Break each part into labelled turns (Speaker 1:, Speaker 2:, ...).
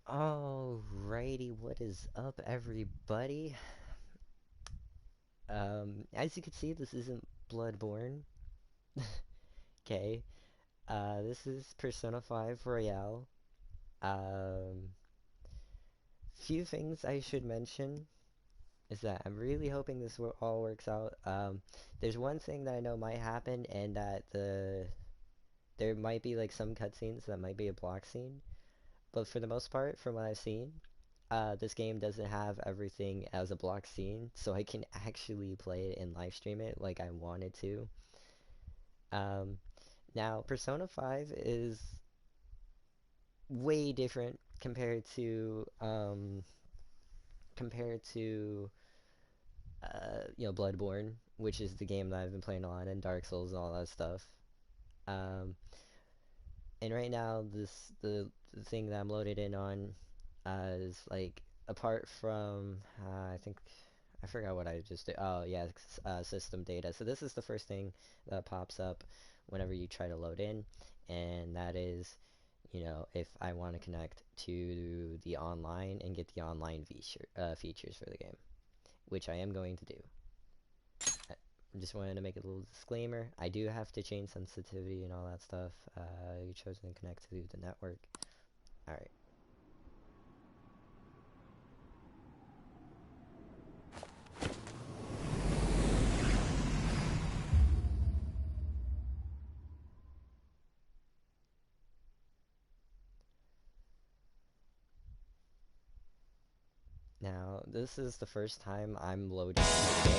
Speaker 1: Alrighty, what is up, everybody? As you can see, this isn't Bloodborne. Okay, this is Persona 5 Royale. Um, few things I should mention is that I'm really hoping this all works out. There's one thing that I know might happen, and that there might be like some cutscenes that might be a block scene, but for the most part, from what I've seen, this game doesn't have everything as a block scene, so I can actually play it and live stream it like I wanted to. Um, Now, Persona 5 is way different compared to Bloodborne, which is the game that I've been playing a lot, and Dark Souls and all that stuff. Um, and right now, the thing that I'm loaded in on is like apart from I think I forgot what I just did. Oh yeah, system data. So this is the first thing that pops up whenever you try to load in, and that is, if I want to connect to the online and get the online features for the game, which I am going to do. I just wanted to make a little disclaimer. I do have to change sensitivity and all that stuff. You chosen to connect to the network. All right. Now, this is the first time I'm loading the game.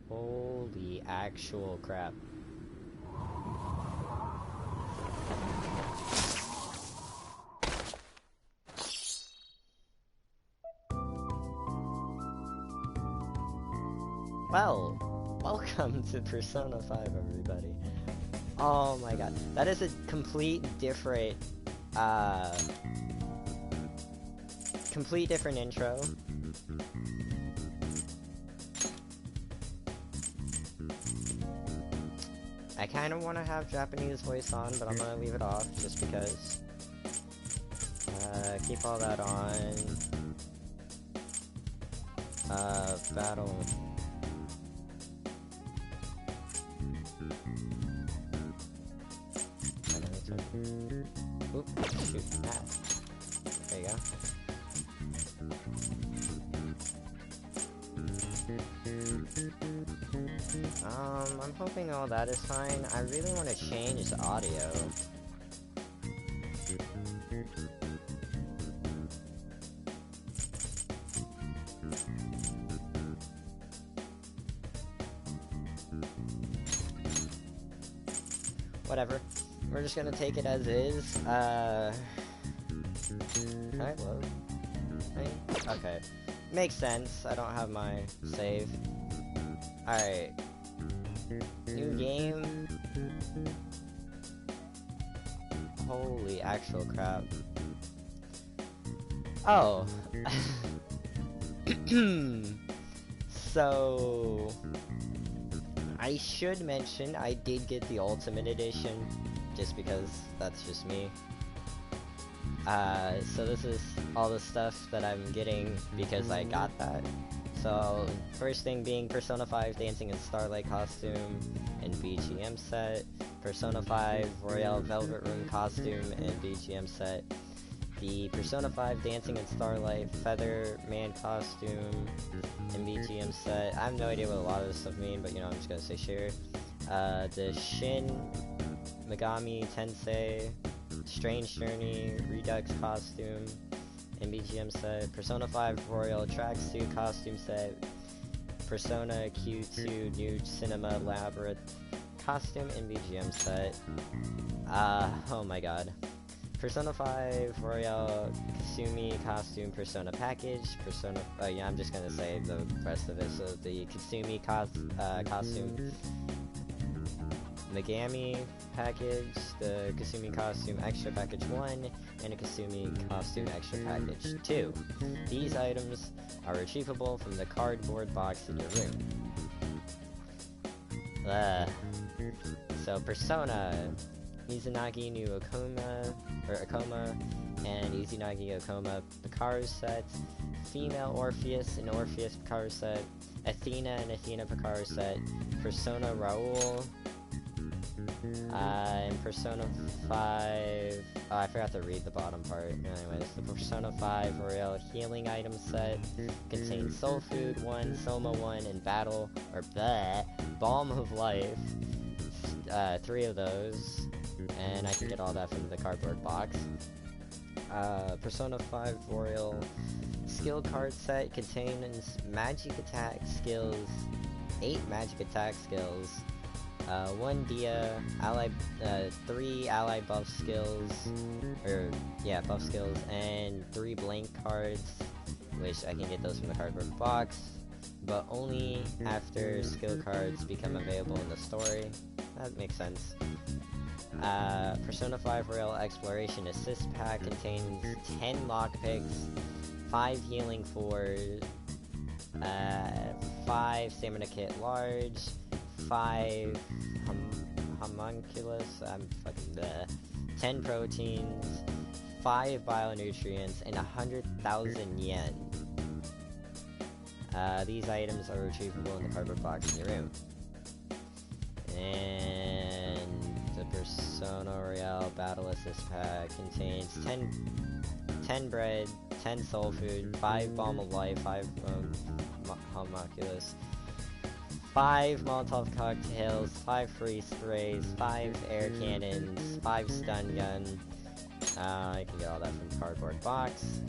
Speaker 1: Holy actual crap. Well, welcome to Persona 5, everybody. Oh my god. That is a uh, complete different intro. I kind of want to have Japanese voice on, but I'm going to leave it off just because. Keep all that on. Battle. Oop, shoot, there you go. I'm hoping all that is fine. I really want to change the audio. Whatever. We're just gonna take it as is. Can I load? Okay. Makes sense. I don't have my save. Alright. New game. Holy actual crap. Oh. So, I should mention I did get the Ultimate Edition, just because that's just me. So this is all the stuff that I'm getting because I got that. So, first thing being Persona 5 Dancing in Starlight costume and BGM set, Persona 5 Royale Velvet Room costume and BGM set, the Persona 5 Dancing in Starlight Feather Man costume and BGM set. I have no idea what a lot of this stuff mean, but you know, I'm just gonna say sure. The Shin Megami Tensei Strange Journey Redux costume and BGM set, Persona 5 Royal Tracksuit costume set, Persona Q2 New Cinema Labyrinth costume and BGM set. Oh my god. Persona 5 Royal Kasumi costume Persona package, Persona, yeah, I'm just gonna say the rest of it. So the Kasumi costume Megami package, the Kasumi costume extra package 1, and a Kasumi costume extra package 2. These items are retrievable from the cardboard box in your room. So Persona Izanagi new Akoma, and Izanagi Akoma Picaro set, Female Orpheus and Orpheus Picaro set, Athena and Athena Picaro set, Persona Raoul, and Persona 5, oh, I forgot to read the bottom part. Anyways, the Persona 5 Royal Healing Item Set contains Soul Food 1, Soma 1, and Battle, or bleh, Balm of Life, 3 of those, and I can get all that from the cardboard box. Persona 5 Royal Skill Card Set contains Magic Attack Skills, 8 Magic Attack Skills, 1 Dia, ally, 3 ally buff skills, buff skills, and 3 blank cards, which I can get those from the cardboard box, but only after skill cards become available in the story. That makes sense. Persona 5 Royal Exploration Assist Pack contains 10 lockpicks, 5 healing 4s, 5 stamina kit large, 5 homunculus, 10 proteins, 5 bionutrients, and 100,000 yen. These items are retrievable in the cardboard box in your room. And the Persona Royale Battle Assist Pack contains 10 bread, 10 soul food, 5 Balm of Life, 5 homunculus, 5 Molotov cocktails, 5 freeze sprays, 5 air cannons, 5 stun gun. I can get all that from the cardboard box.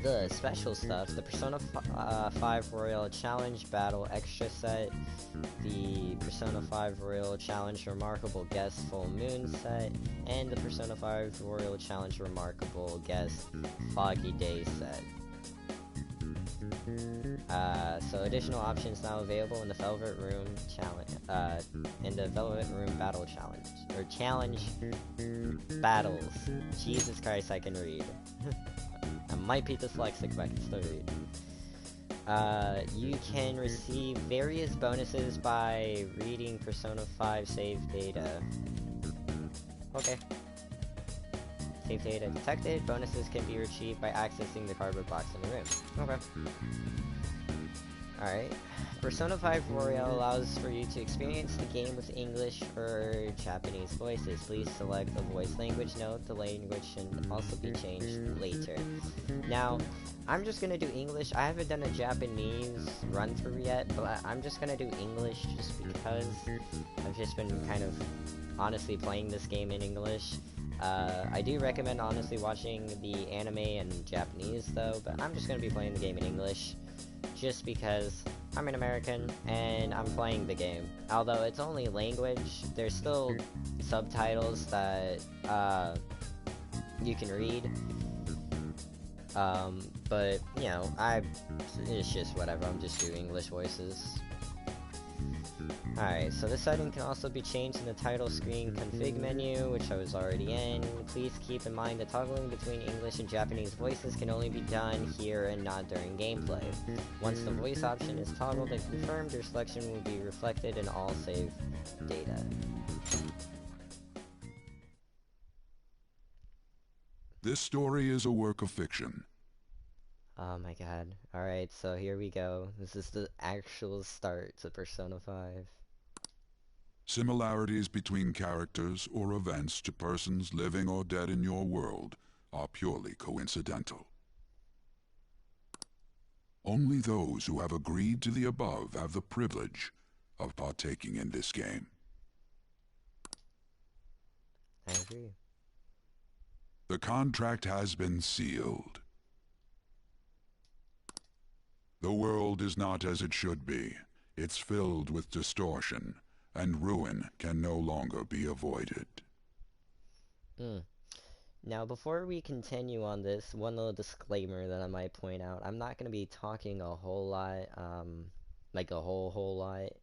Speaker 1: The special stuff, the Persona 5 Royal Challenge Battle Extra Set, the Persona 5 Royal Challenge Remarkable Guest Full Moon Set, and the Persona 5 Royal Challenge Remarkable Guest Foggy Day Set. So additional options now available in the Velvet Room Challenge, in the Velvet Room Battle Challenge, or Challenge Battles. Jesus Christ, I can read. I might be dyslexic, but I can still read. You can receive various bonuses by reading Persona 5 save data. Okay. Save data detected. Bonuses can be retrieved by accessing the cardboard box in the room. Okay. Alright. Persona 5 Royale allows for you to experience the game with English or Japanese voices. Please select the voice language. Note the language can also be changed later. Now, I'm just gonna do English. I haven't done a Japanese run-through yet, but I'm just gonna do English just because I've just been kind of honestly playing this game in English. I do recommend honestly watching the anime in Japanese though, but I'm just gonna be playing the game in English just because I'm an American and I'm playing the game. Although it's only language, there's still subtitles that you can read. But you know, it's just whatever. I'm just doing English voices. Alright, so this setting can also be changed in the title screen config menu, which I was already in. Please keep in mind that toggling between English and Japanese voices can only be done here and not during gameplay. Once the voice option is toggled and confirmed, your selection will be reflected in all save data.
Speaker 2: This story is a work of fiction.
Speaker 1: Oh my god. Alright, so here we go. This is the actual start to Persona 5.
Speaker 2: Similarities between characters or events to persons living or dead in your world are purely coincidental. Only those who have agreed to the above have the privilege of partaking in this game.
Speaker 1: I agree.
Speaker 2: The contract has been sealed. The world is not as it should be. It's filled with distortion, and ruin can no longer be avoided.
Speaker 1: Now, before we continue on this, one little disclaimer that I might point out. I'm not going to be talking a whole lot, like a whole lot.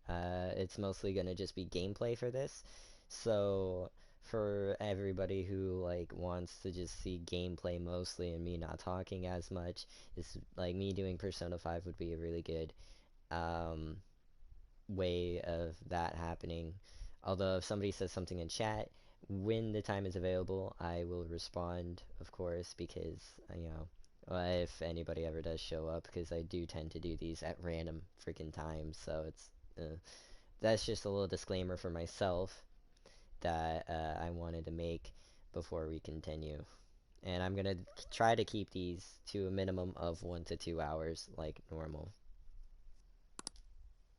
Speaker 1: It's mostly going to just be gameplay for this. So, for everybody who, like, wants to just see gameplay mostly and me not talking as much, it's like me doing Persona 5 would be a really good, way of that happening. Although if somebody says something in chat, when the time is available, I will respond, of course, because, if anybody ever does show up, because I do tend to do these at random freaking times, so it's, that's just a little disclaimer for myself that I wanted to make before we continue. And I'm gonna try to keep these to a minimum of 1 to 2 hours, like normal.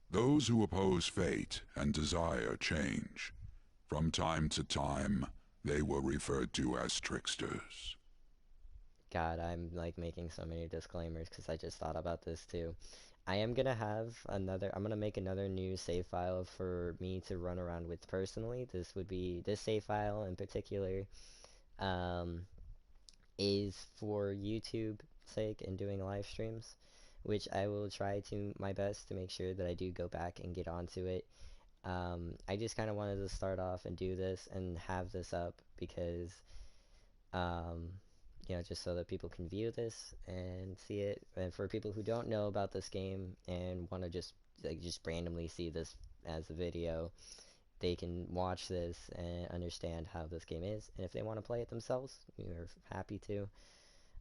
Speaker 2: Those who oppose fate and desire change. From time to time, they were referred to as tricksters.
Speaker 1: God, I'm like making so many disclaimers because I just thought about this too. I am gonna have another, I'm gonna make another new save file for me to run around with personally. This would be, this save file in particular, is for YouTube sake and doing live streams, which I will try to my best to make sure that I do go back and get onto it. I just kind of wanted to start off and do this and have this up because, just so that people can view this and see it. And for people who don't know about this game and want to just randomly see this as a video, they can watch this and understand how this game is. And if they want to play it themselves, we are happy to.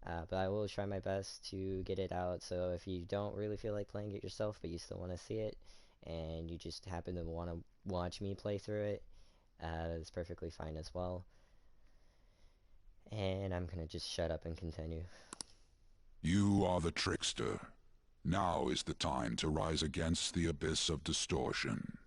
Speaker 1: But I will try my best to get it out. So if you don't really feel like playing it yourself, but you still want to see it, and you just happen to want to watch me play through it, that's perfectly fine as well. And I'm gonna just shut up and continue.
Speaker 2: You are the trickster. Now is the time to rise against the abyss of distortion.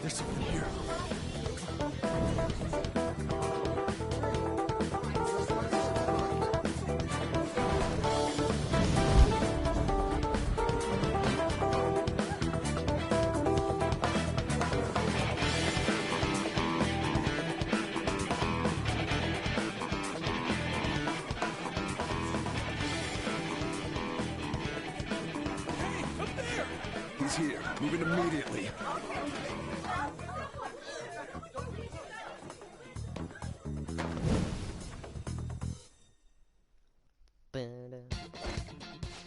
Speaker 3: There's something here. Hey, up there! He's here. Moving immediately.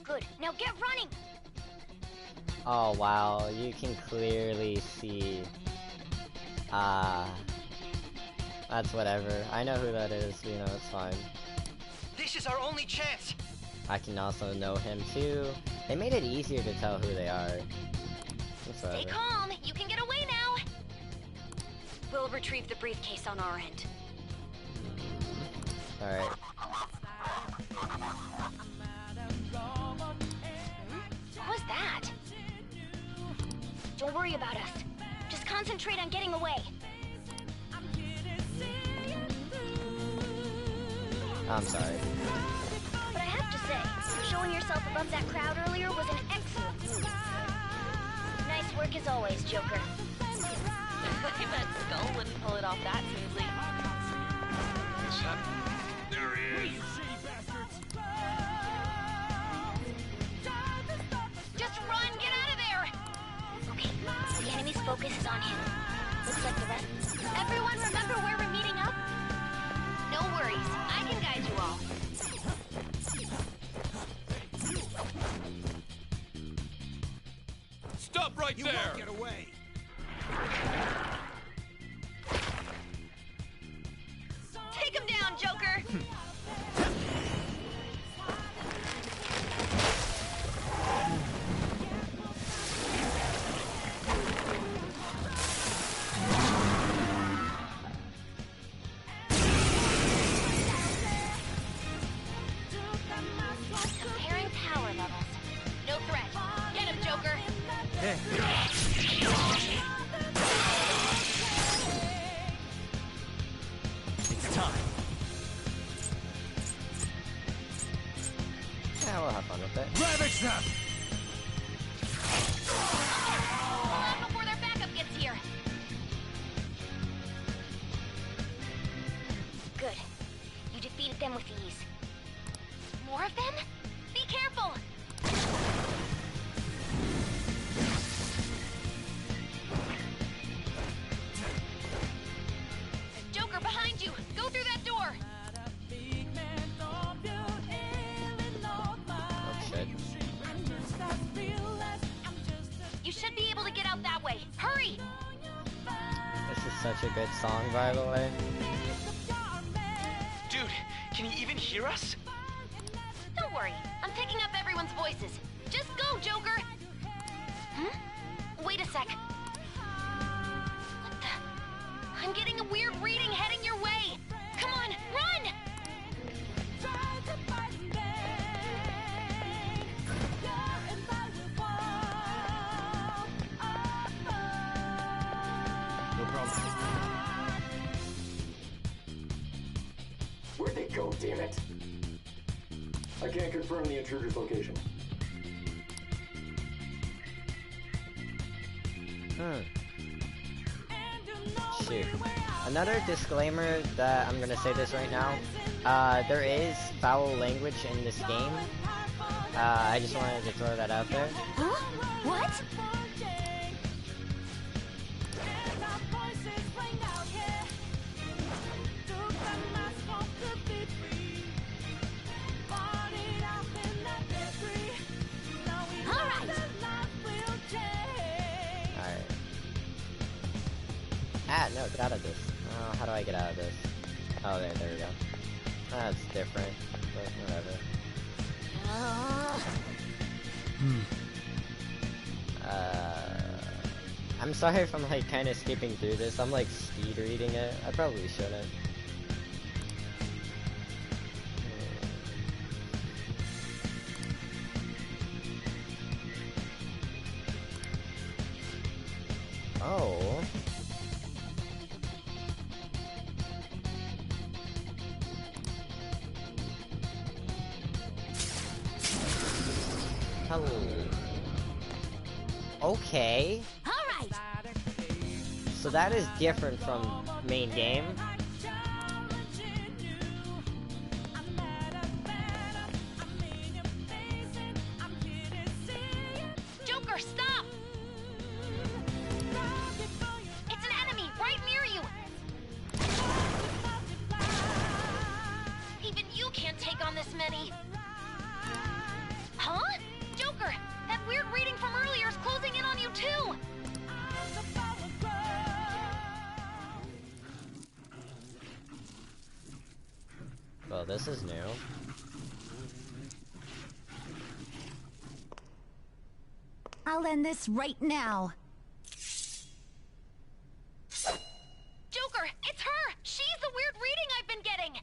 Speaker 4: Good. Now get running!
Speaker 1: Oh wow, you can clearly see. That's whatever. I know who that is, it's fine.
Speaker 5: This is our only chance.
Speaker 1: I can also know him too. They made it easier to tell who they are.
Speaker 4: Stay calm. You can get away now. We'll retrieve the briefcase on our end.
Speaker 1: Alright.
Speaker 4: What was that? Don't worry about us. Just concentrate on getting away.
Speaker 1: I'm sorry.
Speaker 4: But I have to say, showing yourself above that crowd earlier was an excellent move. Nice work as always, Joker.
Speaker 5: I bet Skull wouldn't pull it off that smoothly.
Speaker 3: There he is.
Speaker 4: Just run! Get out of there! Okay, the enemy's focus is on him. Looks like the rest... Everyone remember where we're meeting up? No worries, I can guide you all.
Speaker 3: Stop right there! You won't get away.
Speaker 4: Take him down, Joker! Comparing power levels. No threat. Get him, Joker!
Speaker 3: It's time.
Speaker 1: Yeah, we'll have fun with it.
Speaker 3: Ravage them!
Speaker 4: Hold on before their backup gets here! Good. You defeated them with ease. More of them? Be careful! Joker, behind you! Go through that door!
Speaker 1: Oh shit.
Speaker 4: You should be able to get out that way. Hurry!
Speaker 1: This is such a good song, by the way.
Speaker 6: Dude, can you even hear us?
Speaker 4: Don't worry, I'm picking up everyone's voices. Just go, Joker! Wait a sec. What the? I'm getting a weird reading heading your way! Come on, run!
Speaker 3: No problem.
Speaker 7: Where'd they go, damn it? I can't confirm the intruder's location.
Speaker 1: Shoot. Another disclaimer that I'm gonna say this right now. There is foul language in this game. I just wanted to throw that out there.
Speaker 4: Huh? What?
Speaker 1: Alright. Ah, no, get out of this. Oh, how do I get out of this? Oh, there we go. That's different, but whatever. I'm sorry if I'm like kind of skipping through this. I'm like speed reading it. I probably shouldn't. Oh. Hello. Okay.
Speaker 4: All right.
Speaker 1: So that is different from main game.
Speaker 4: Joker, stop! It's an enemy right near you! Even you can't take on this many! Huh? Joker, that weird reading from earlier is closing in on you too!
Speaker 1: Well, this is new.
Speaker 8: I'll end this right now.
Speaker 4: Joker, it's her! She's the weird reading I've been getting!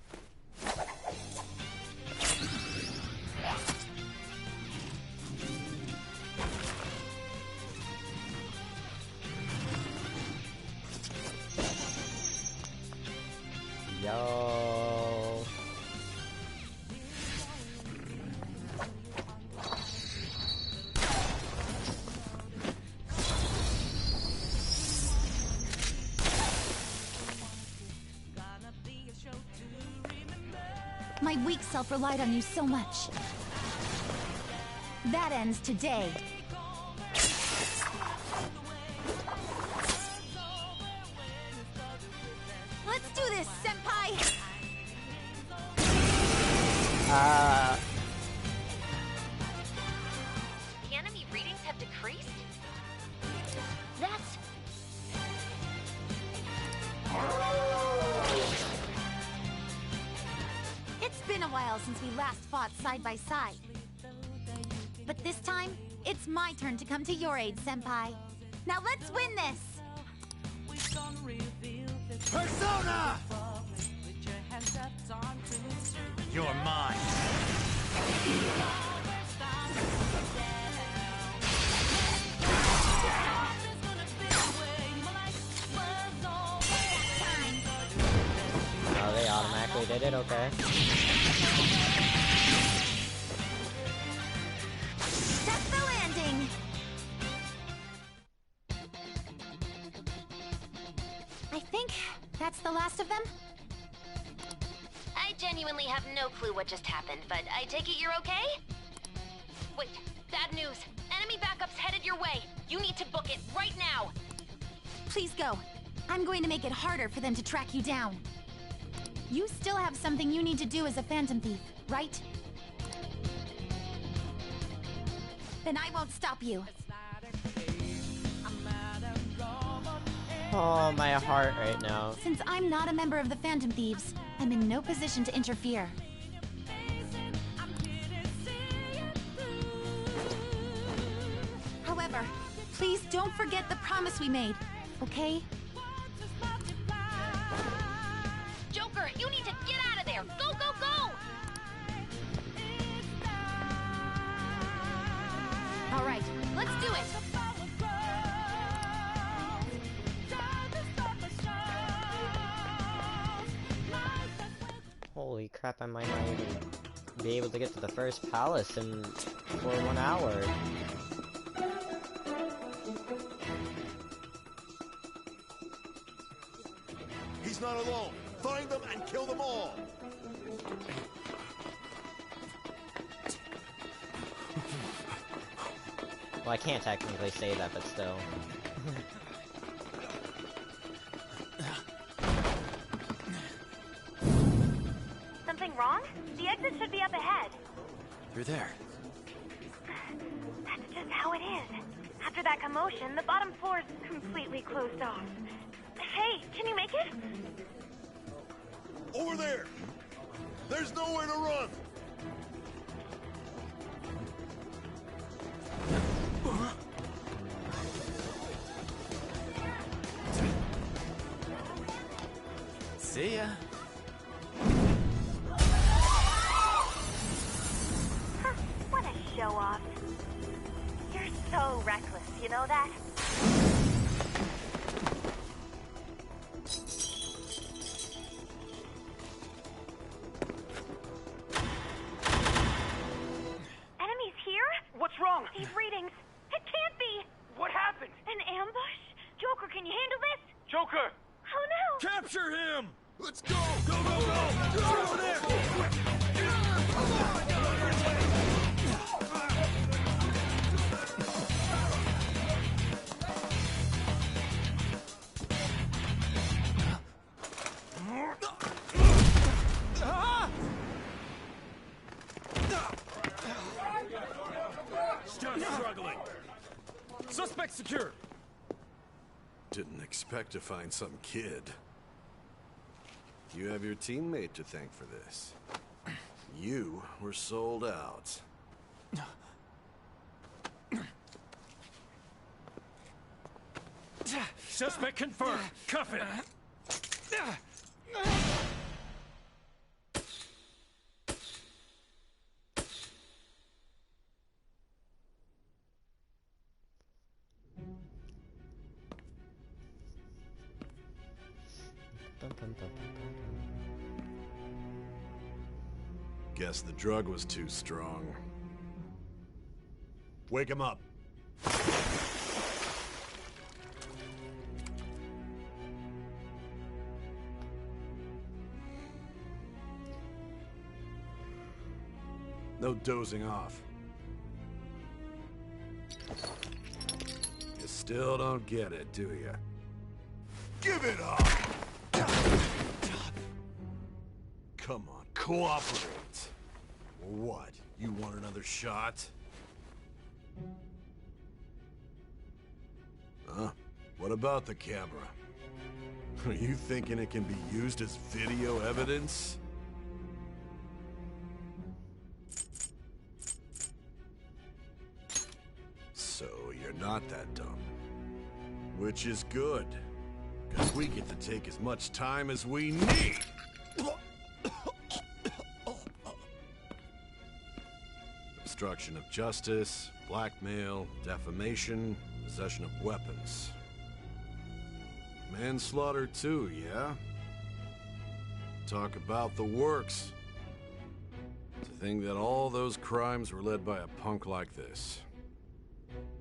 Speaker 1: Yo.
Speaker 8: My weak self relied on you so much. That ends today. Let's do this, Senpai!
Speaker 4: The enemy readings have decreased? That's...
Speaker 8: It's been a while since we last fought side by side. But this time, it's my turn to come to your aid, Senpai. Now let's win this!
Speaker 3: Persona! You're mine.
Speaker 1: Oh, they automatically did it? Okay.
Speaker 8: That's the landing! I think that's the last of them?
Speaker 4: I genuinely have no clue what just happened, but I take it you're okay? Wait, bad news. Enemy backup's headed your way. You need to book it right now.
Speaker 8: Please go. I'm going to make it harder for them to track you down. You still have something you need to do as a Phantom Thief, right? Then I won't stop you.
Speaker 1: Oh, my heart right now.
Speaker 8: Since I'm not a member of the Phantom Thieves, I'm in no position to interfere. However, please don't forget the promise we made, okay?
Speaker 4: Joker, you need to get out of there! Go, go, go!
Speaker 8: All right, let's do it!
Speaker 1: Holy crap, I might not even be able to get to the first palace for 1 hour.
Speaker 3: He's not alone. Find them and kill them all.
Speaker 1: Well, I can't technically say that, but still.
Speaker 4: Something wrong? The exit should be up ahead.
Speaker 3: You're there.
Speaker 4: That's just how it is. After that commotion, the bottom floor is completely closed off. Hey, can you make it?
Speaker 3: Over there. There's nowhere to run. See ya.
Speaker 4: What a show-off. You're so reckless, you know that? Enemies here?
Speaker 6: What's wrong?
Speaker 4: These readings. It can't be.
Speaker 6: What happened?
Speaker 4: An ambush? Joker, can you handle this?
Speaker 6: Joker!
Speaker 4: Oh no!
Speaker 3: Capture him! Let's go! Go, go, go! Get over there! Still struggling. Suspect secure.
Speaker 9: Didn't expect to find some kid. You have your teammate to thank for this. You were sold out.
Speaker 3: Suspect confirmed. Cuff it.
Speaker 9: Guess the drug was too strong. Wake him up. No dozing off. You still don't get it, do you? Give it up! Come on, cooperate. What? You want another shot? Huh? What about the camera? Are you thinking it can be used as video evidence? So you're not that dumb. Which is good. Because we get to take as much time as we need. Obstruction of justice, blackmail, defamation, possession of weapons. Manslaughter too, yeah? Talk about the works. To think that all those crimes were led by a punk like this.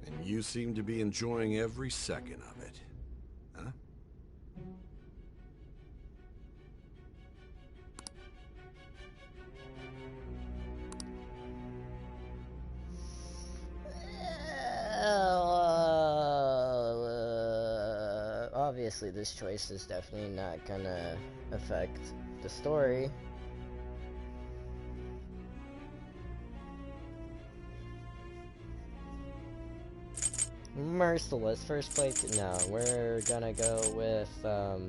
Speaker 9: And you seem to be enjoying every second of it. Huh?
Speaker 1: Obviously, this choice is definitely not gonna affect the story. Merciless, first place. No, we're gonna go with, oh,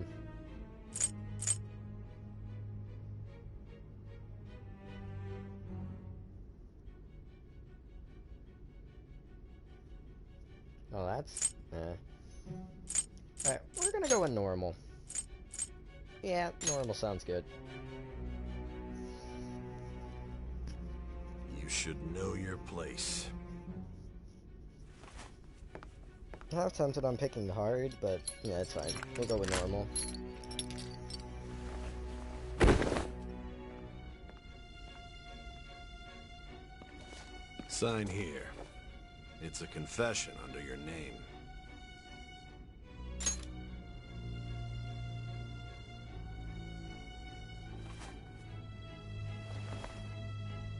Speaker 1: that's, Alright, we're gonna go with normal. Yeah, normal sounds good.
Speaker 9: You should know your place.
Speaker 1: I'm half tempted on picking hard, but yeah, it's fine. We'll go with normal.
Speaker 9: Sign here. It's a confession under your name.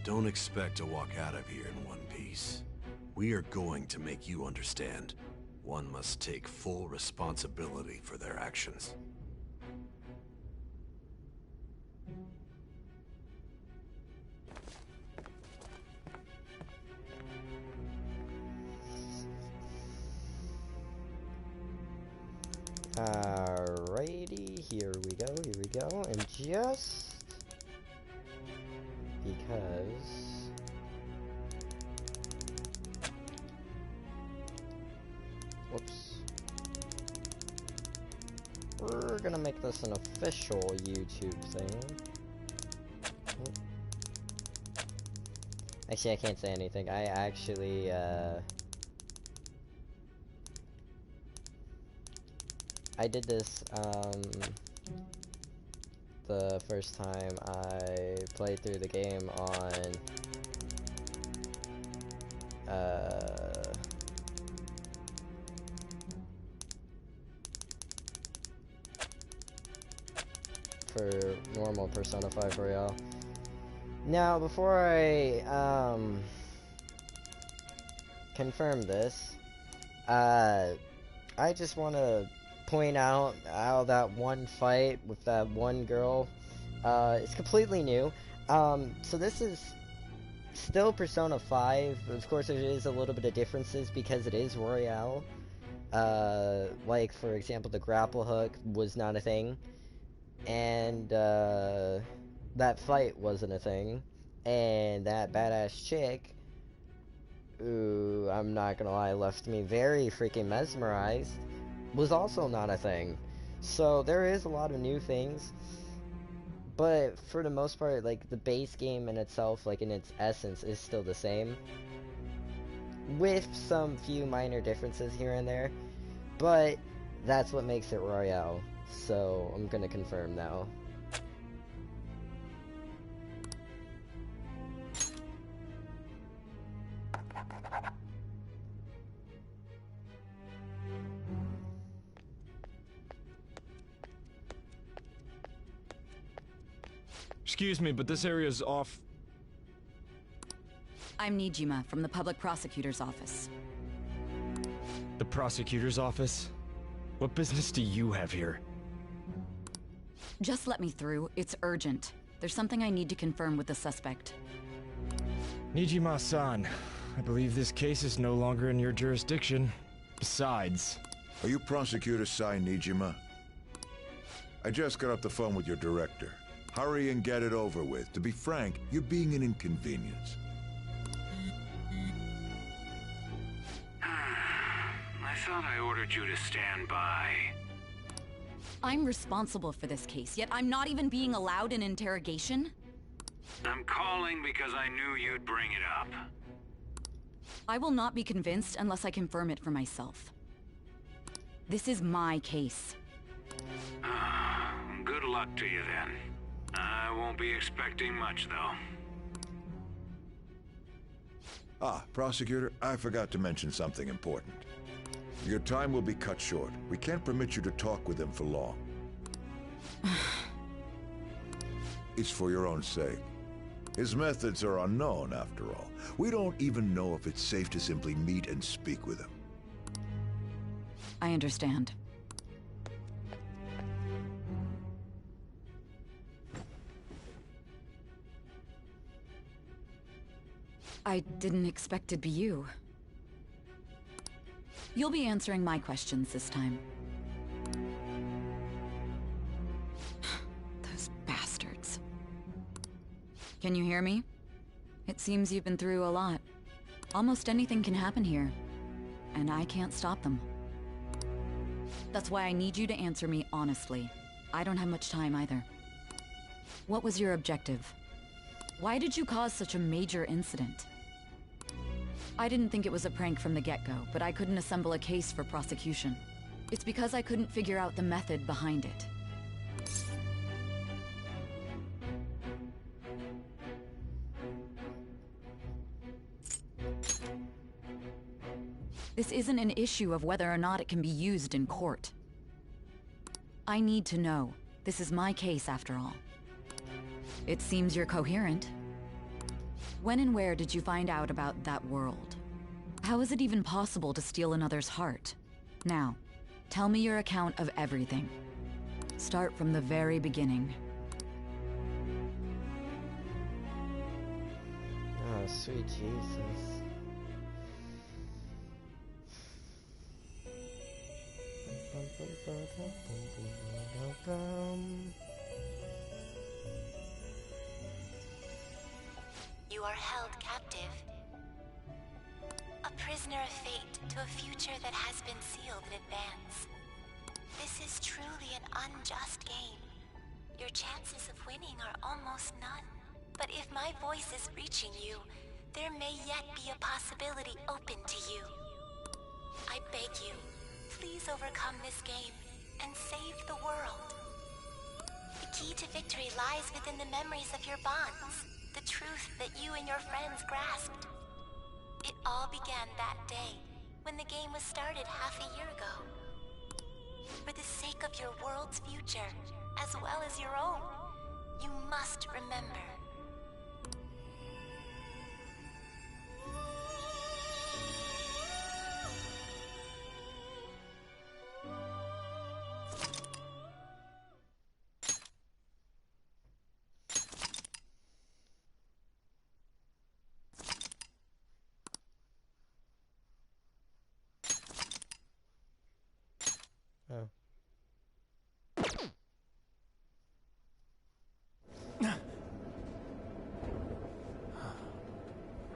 Speaker 9: Don't expect to walk out of here in one piece. We are going to make you understand. One must take full responsibility for their actions.
Speaker 1: Alrighty, here we go, and just because whoops, we're gonna make this an official YouTube thing. Actually, I can't say anything. I actually I did this, the first time I played through the game on, for normal Persona 5 Royale. Now, before I, confirm this, I just want to point out how that one fight with that one girl is completely new. So this is still Persona 5. Of course, there is a little bit of differences because it is Royale. Like, for example, the grapple hook was not a thing. And that fight wasn't a thing. And that badass chick, ooh, I'm not gonna lie, left me very freaking mesmerized. was also not a thing. So there is a lot of new things, but for the most part, like, the base game in itself, like, in its essence, is still the same, with some few minor differences here and there, but that's what makes it Royale, so I'm gonna confirm now.
Speaker 3: Excuse me, but this area's off.
Speaker 10: I'm Nijima from the Public Prosecutor's Office.
Speaker 3: The prosecutor's office? What business do you have here?
Speaker 10: Just let me through. It's urgent. There's something I need to confirm with the suspect.
Speaker 3: Nijima-san, I believe this case is no longer in your jurisdiction. Besides...
Speaker 11: Are you Prosecutor Sai Nijima? I just got off the phone with your director. Hurry and get it over with. To be frank, you're being an inconvenience.
Speaker 12: I thought I ordered you to stand by.
Speaker 10: I'm responsible for this case, yet I'm not even being allowed an interrogation?
Speaker 12: I'm calling because I knew you'd bring it up.
Speaker 10: I will not be convinced unless I confirm it for myself. This is my case.
Speaker 12: Good luck to you then. I won't be expecting much, though.
Speaker 11: Ah, Prosecutor, I forgot to mention something important. Your time will be cut short. We can't permit you to talk with him for long. It's for your own sake. His methods are unknown, after all. We don't even know if it's safe to simply meet and speak with him.
Speaker 10: I understand. I didn't expect it'd be you. You'll be answering my questions this time. Those bastards. Can you hear me? It seems you've been through a lot. Almost anything can happen here, and I can't stop them. That's why I need you to answer me honestly. I don't have much time either. What was your objective? Why did you cause such a major incident? I didn't think it was a prank from the get-go, but I couldn't assemble a case for prosecution. It's because I couldn't figure out the method behind it. This isn't an issue of whether or not it can be used in court. I need to know. This is my case, after all. It seems you're coherent. When and where did you find out about that world? How is it even possible to steal another's heart? Now, tell me your account of everything. Start from the very beginning.
Speaker 1: Oh, sweet Jesus.
Speaker 8: You are held captive. A prisoner of fate to a future that has been sealed in advance. This is truly an unjust game. Your chances of winning are almost none. But if my voice is reaching you, there may yet be a possibility open to you. I beg you, please overcome this game and save the world. The key to victory lies within the memories of your bonds, the truth that you and your friends grasped. It all began that day, when the game was started half a year ago. For the sake of your world's future, as well as your own, you must remember.
Speaker 1: Oh.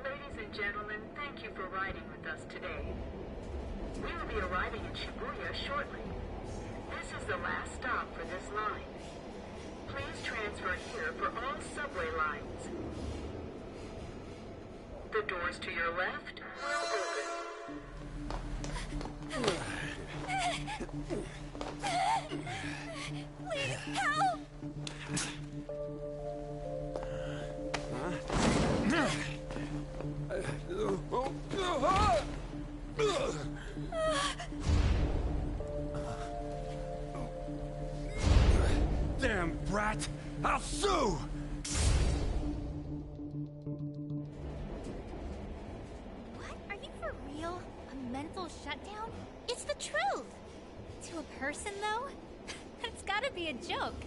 Speaker 13: Ladies and gentlemen, thank you for riding with us today. We will be arriving in Shibuya shortly. the last stop for this line. Please transfer here for all subway lines. The doors to your left will open.
Speaker 8: Please help!
Speaker 3: Damn brat! I'll sue!
Speaker 4: What? Are you for real? A mental shutdown? It's the truth! To a person, though? That's gotta be a joke.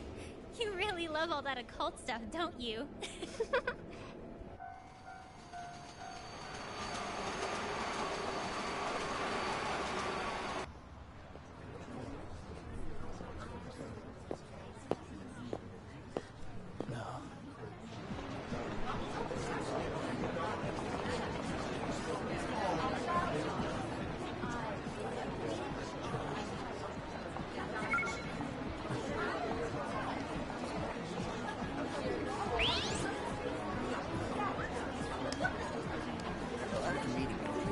Speaker 4: You really love all that occult stuff, don't you?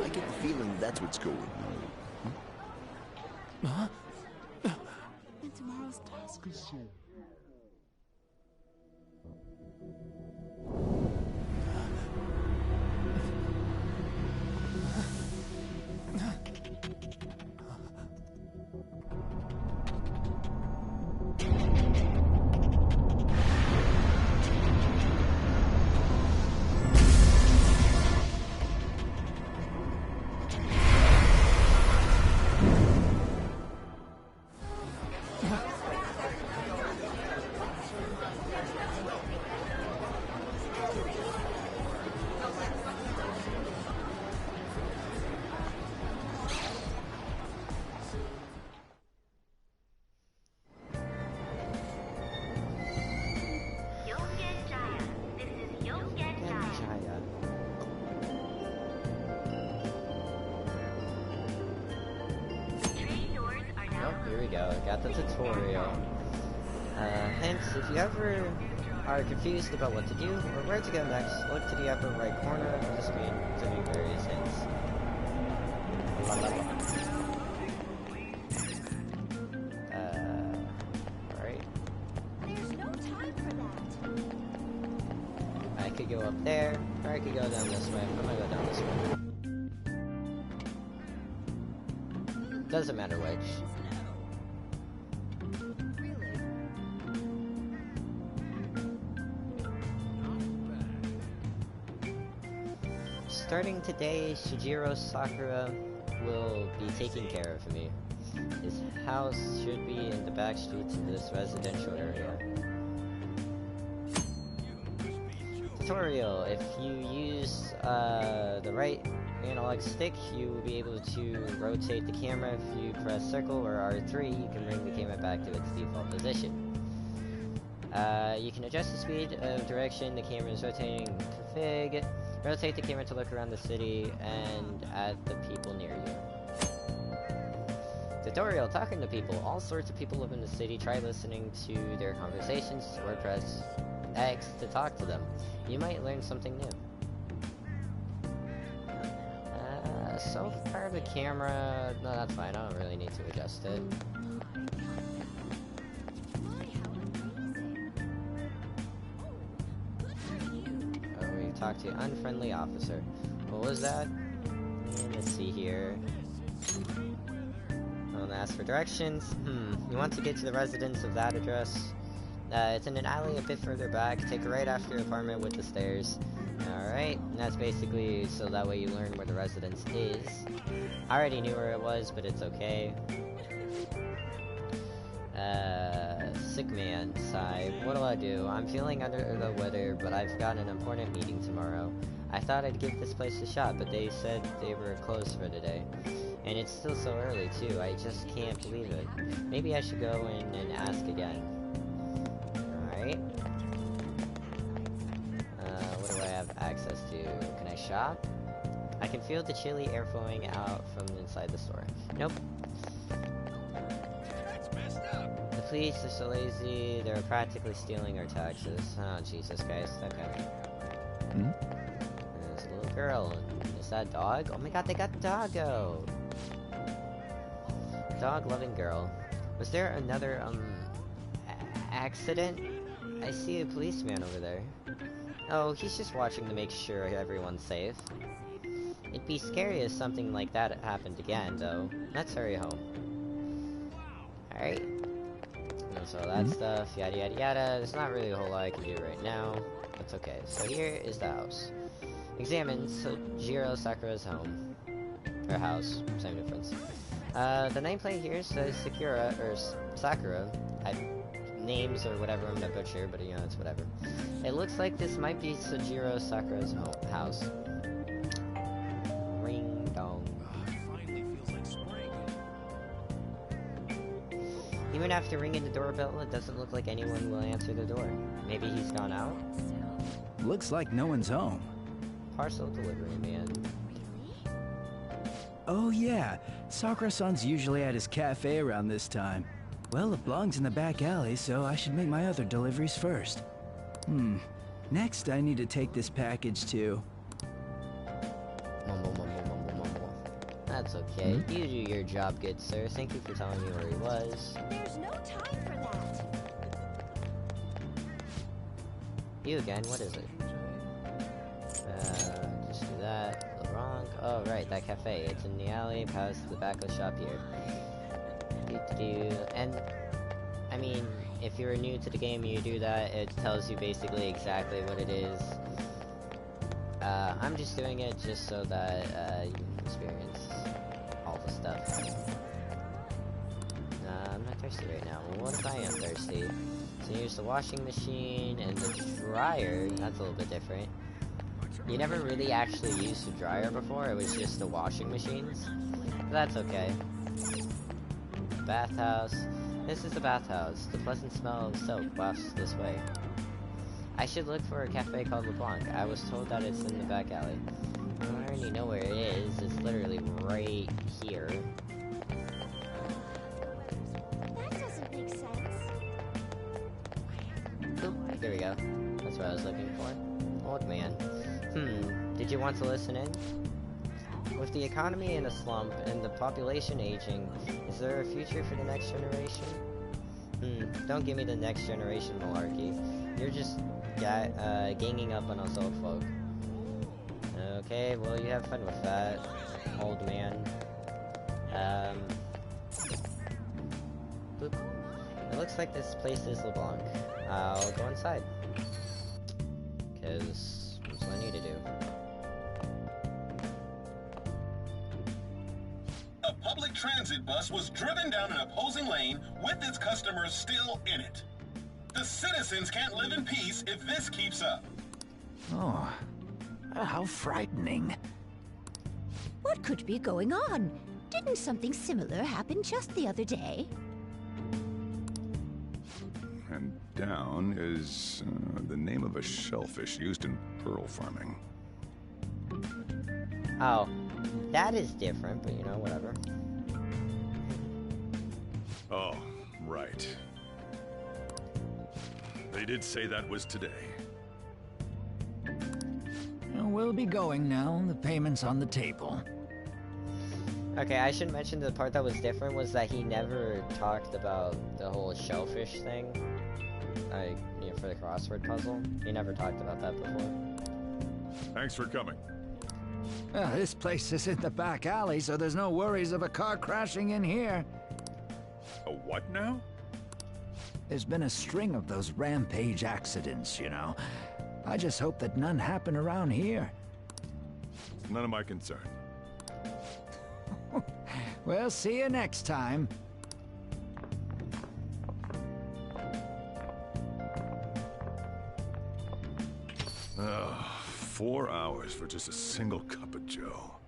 Speaker 14: I get the feeling that's what's going on. Huh?
Speaker 15: And tomorrow's task is soon.
Speaker 1: Got the tutorial. Hence, if you ever are confused about what to do or where to go next, look to the upper right corner of the screen to view various hints. Alright.
Speaker 4: There's no time for that.
Speaker 1: I could go up there, or I could go down this way. I'm gonna go down this way. Doesn't matter which. Starting today, Shijiro Sakura will be taking care of me. His house should be in the back streets of this residential area. Tutorial: if you use the right analog stick, you will be able to rotate the camera. If you press circle or R3, you can bring the camera back to its default position. You can adjust the speed of direction the camera is rotating. Config. Rotate the camera to look around the city and at the people near you. Tutorial: talking to people. All sorts of people live in the city. Try listening to their conversations or press X to talk to them. You might learn something new. So far the camera... No, that's fine. I don't really need to adjust it. Talk to unfriendly officer. What was that? Let's see here. I'm gonna ask for directions. You want to get to the residence of that address? It's in an alley a bit further back. Take a right after your apartment with the stairs. Alright, and that's basically so that way you learn where the residence is. I already knew where it was, but it's okay. Sick man, sigh. What'll I do? I'm feeling under the weather, but I've got an important meeting tomorrow. I thought I'd give this place a shot, but they said they were closed for today. And it's still so early, too. I just can't believe it. Maybe I should go in and ask again. Alright. What do I have access to? Can I shop? I can feel the chilly air flowing out from inside the store. Nope.
Speaker 9: That's messed up.
Speaker 1: police are so lazy, they're practically stealing our taxes. Oh, Jesus Christ, okay. There's a little girl. Is that a dog? Oh my god, they got Doggo! Dog-loving girl. Was there another, accident? I see a policeman over there. Oh, he's just watching to make sure everyone's safe. It'd be scary if something like that happened again, though. Let's hurry home. Alright. So that stuff, yada yada yada. There's not really a whole lot I can do right now. That's okay. So here is the house. Examine Sojiro Sakura's home. Her house. Same difference. The nameplate here says Sakura, or Sakura. Names or whatever I'm gonna butcher, but you know, it's whatever. It looks like this might be Sojiro Sakura's house. Ring dong. Even after ringing the doorbell, it doesn't look like anyone will answer the door. Maybe he's gone out?
Speaker 16: Looks like no one's home.
Speaker 1: Parcel delivery man.
Speaker 16: Oh yeah, Sakura-san's usually at his cafe around this time. Well, LeBlanc's in the back alley, so I should make my other deliveries first. Next I need to take this package to...
Speaker 1: Mumble, mumble, mumble, mumble. That's okay. You do your job, good sir. Thank you for telling me where he was.
Speaker 17: There's no time for that.
Speaker 1: You again, what is it? Just do that. The wrong. Oh, right, that cafe. It's in the alley past the tobacco shop here. And, I mean, if you're new to the game and you do that, it tells you basically exactly what it is. I'm just doing it just so that, you can experience all the stuff. I'm not thirsty right now. Well, what if I am thirsty? So use the washing machine and the dryer. That's a little bit different. You never really actually used the dryer before, it was just the washing machines. But that's okay. Bathhouse. This is the bathhouse. The pleasant smell of soap wafts this way. I should look for a cafe called LeBlanc. I was told that it's in the back alley. I already know where it is. It's literally right here.
Speaker 17: That doesn't make sense.
Speaker 1: Oop, there we go. That's what I was looking for. Old man. Did you want to listen in? With the economy in a slump and the population aging, is there a future for the next generation? Don't give me the next generation malarkey. You're just ganging up on us old folk. Okay, well you have fun with that, old man. Boop. It looks like this place is LeBlanc. I'll go inside. Cause that's what I need to do.
Speaker 18: A public transit bus was driven down an opposing lane with its customers still in it. The citizens can't live in peace if this keeps up.
Speaker 19: Oh, how frightening.
Speaker 17: What could be going on? Didn't something similar happen just the other day?
Speaker 2: And down is the name of a shellfish used in pearl farming.
Speaker 1: Oh, that is different, but you know, whatever.
Speaker 20: Oh, right. They did say that was today.
Speaker 19: We'll be going now. The payment's on the table.
Speaker 1: Okay, I should mention the part that was different was that he never talked about the whole shellfish thing. Like, you know, for the crossword puzzle. He never talked about that before.
Speaker 20: Thanks for coming.
Speaker 19: Well, this place is in the back alley, so there's no worries of a car crashing in here.
Speaker 20: A what now?
Speaker 19: There's been a string of those rampage accidents, you know. I just hope that none happen around here.
Speaker 20: None of my concern.
Speaker 19: We'll see you next time.
Speaker 20: Ugh, 4 hours for just a single cup of joe.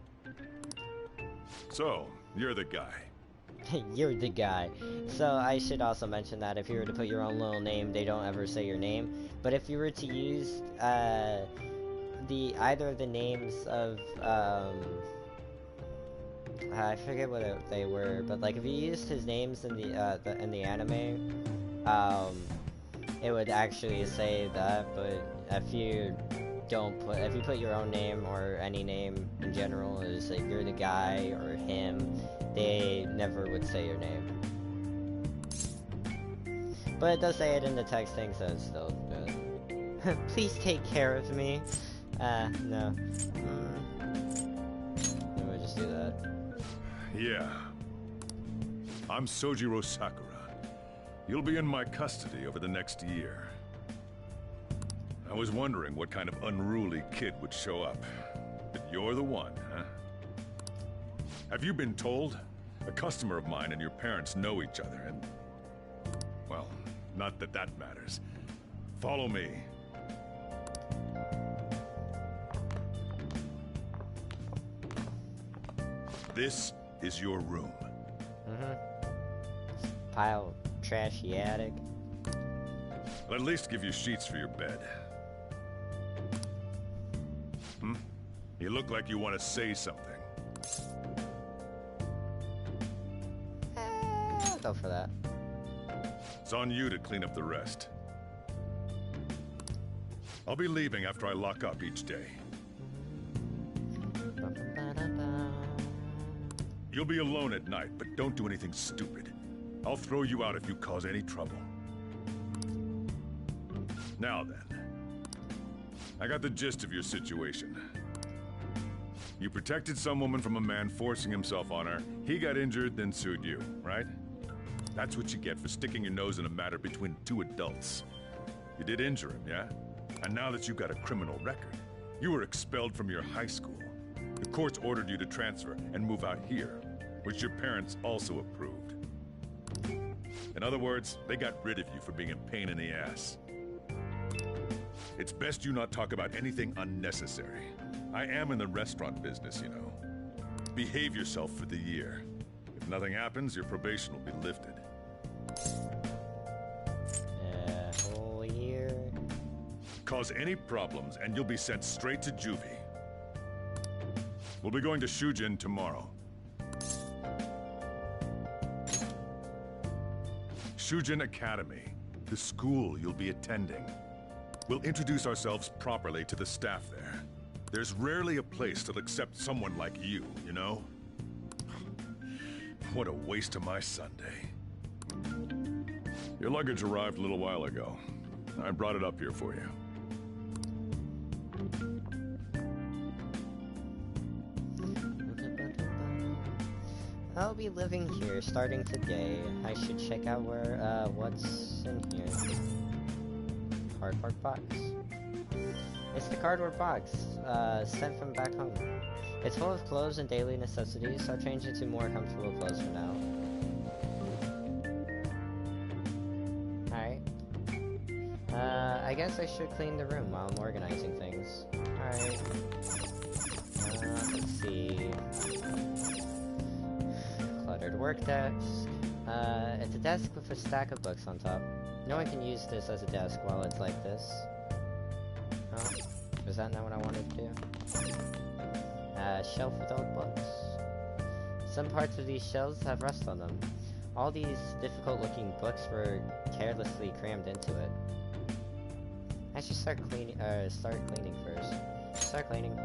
Speaker 20: So, you're the guy.
Speaker 1: You're the guy. So I should also mention that if you were to put your own little name, they don't ever say your name. But if you were to use either of the names of I forget what they were, but like if you used his names in the anime, it would actually say that. But if you if you put your own name or any name in general, it's like you're the guy or him, they never would say your name. But it does say it in the text thing, so it's still good. Please take care of me. No. We'll just do that.
Speaker 20: Yeah. I'm Sojiro Sakura. You'll be in my custody over the next year. I was wondering what kind of unruly kid would show up. But you're the one, huh? Have you been told? A customer of mine and your parents know each other, and... well, not that that matters. Follow me. This is your room.
Speaker 1: Pile of trashy attic.
Speaker 20: I'll at least give you sheets for your bed. You look like you want to say something.
Speaker 1: I'll go for that.
Speaker 20: It's on you to clean up the rest. I'll be leaving after I lock up each day. You'll be alone at night, but don't do anything stupid. I'll throw you out if you cause any trouble. Now then, I got the gist of your situation. You protected some woman from a man forcing himself on her. He got injured, then sued you, right? That's what you get for sticking your nose in a matter between two adults. You did injure him, yeah? And now that you've got a criminal record, you were expelled from your high school. The courts ordered you to transfer and move out here, which your parents also approved. In other words, they got rid of you for being a pain in the ass. It's best you not talk about anything unnecessary. I am in the restaurant business, you know. Behave yourself for the year. If nothing happens, your probation will be lifted.
Speaker 1: Whole year.
Speaker 20: Cause any problems, and you'll be sent straight to juvie. We'll be going to Shujin tomorrow. Shujin Academy, the school you'll be attending. We'll introduce ourselves properly to the staff there. There's rarely a place that'll accept someone like you, you know? What a waste of my Sunday. Your luggage arrived a little while ago. I brought it up here for you.
Speaker 1: I'll be living here starting today. I should check out what's in here. Cardboard box. It's the cardboard box, sent from back home. It's full of clothes and daily necessities, so I'll change it to more comfortable clothes for now. Alright. I guess I should clean the room while I'm organizing things. Alright. Let's see. Cluttered work desk. It's a desk with a stack of books on top. No one can use this as a desk while it's like this. Oh, is that not what I wanted to do? Shelf with old books. Some parts of these shelves have rust on them. All these difficult-looking books were carelessly crammed into it. I should start cleaning first. Start cleaning.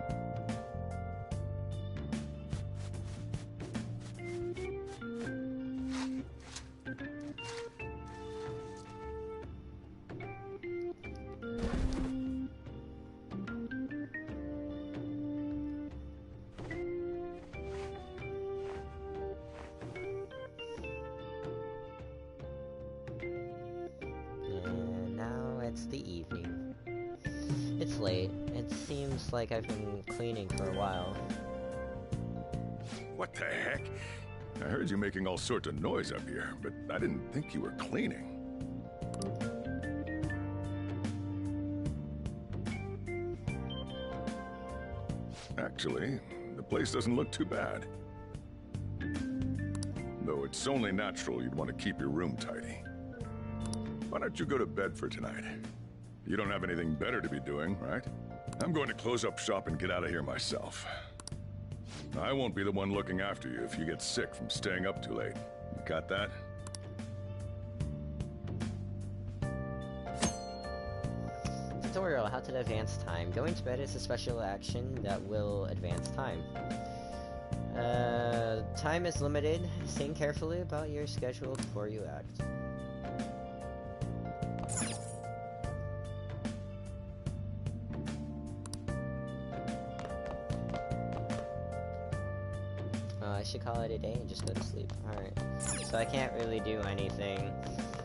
Speaker 1: The evening. It's late. It seems like I've been cleaning for a while.
Speaker 20: What the heck? I heard you making all sorts of noise up here, but I didn't think you were cleaning. Actually, the place doesn't look too bad. Though it's only natural you'd want to keep your room tidy. Why don't you go to bed for tonight? You don't have anything better to be doing, right? I'm going to close up shop and get out of here myself. I won't be the one looking after you if you get sick from staying up too late. You got that?
Speaker 1: Tutorial, how to advance time. Going to bed is a special action that will advance time. Time is limited. Think carefully about your schedule before you act. I should call it a day and just go to sleep. Alright. So I can't really do anything.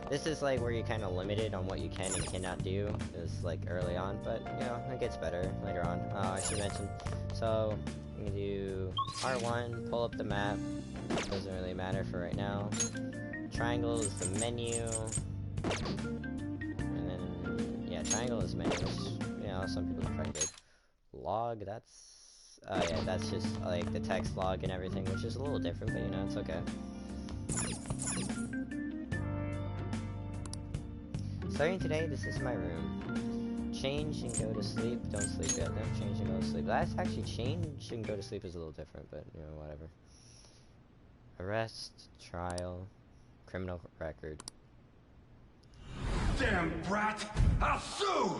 Speaker 1: This is like where you're kind of limited on what you can and cannot do. It's like early on, but you know, it gets better later on. I should mention. So I'm gonna do R1, pull up the map. Doesn't really matter for right now. Triangle is the menu. And then, yeah, triangle is menu, which, you know, some people are quite good. Log, that's yeah, that's just like the text log and everything, which is a little different, but you know, it's okay. Starting today, this is my room. Change and go to sleep. Don't sleep yet. No, change and go to sleep. That's actually change and go to sleep is a little different, but you know, whatever. Arrest, trial, criminal record.
Speaker 12: Damn brat! I'll sue!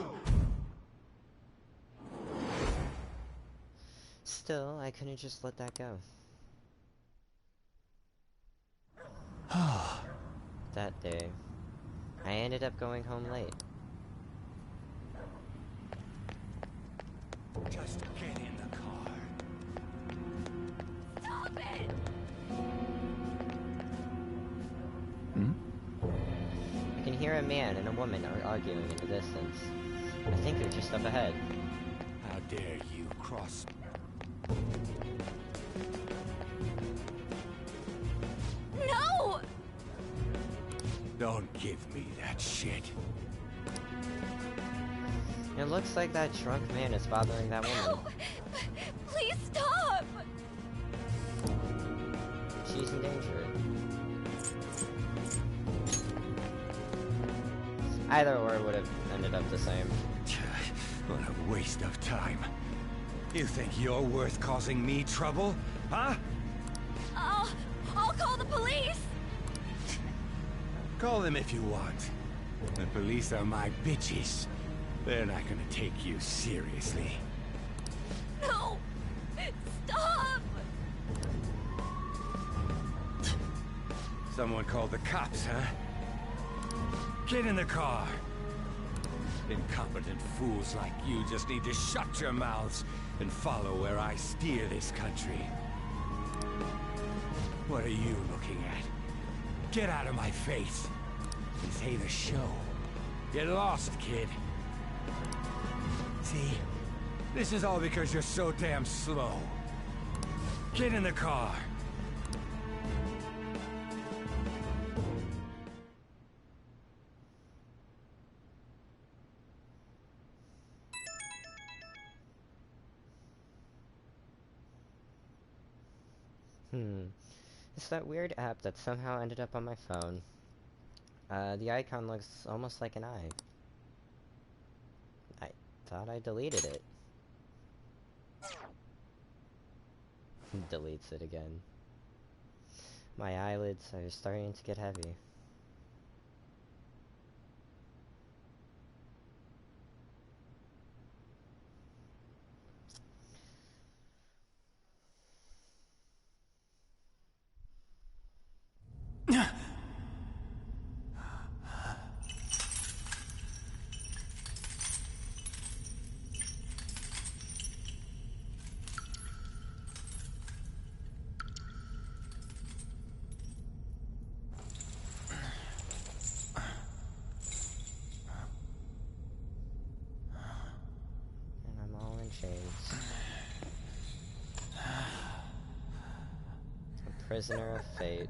Speaker 1: Still, I couldn't just let that go. That day, I ended up going home late.
Speaker 12: Just get in the car.
Speaker 4: Stop it!
Speaker 1: I can hear a man and a woman are arguing in the distance. I think they're just up ahead.
Speaker 12: How dare you cross...
Speaker 4: No!
Speaker 12: Don't give me that shit.
Speaker 1: It looks like that drunk man is bothering that woman.
Speaker 4: No! Please stop!
Speaker 1: She's in danger. Either or would have ended up the same.
Speaker 12: What a waste of time. You think you're worth causing me trouble? Huh?
Speaker 4: I'll call the police!
Speaker 12: Call them if you want. The police are my bitches. They're not gonna take you seriously.
Speaker 4: No! Stop!
Speaker 12: Someone called the cops, huh? Get in the car! Incompetent fools like you just need to shut your mouths and follow where I steer this country. What are you looking at? Get out of my face! This ain't a show. Get lost, kid. See? This is all because you're so damn slow. Get in the car!
Speaker 1: It's that weird app that somehow ended up on my phone. The icon looks almost like an eye. I thought I deleted it. Deletes it again. My eyelids are starting to get heavy. A prisoner of fate.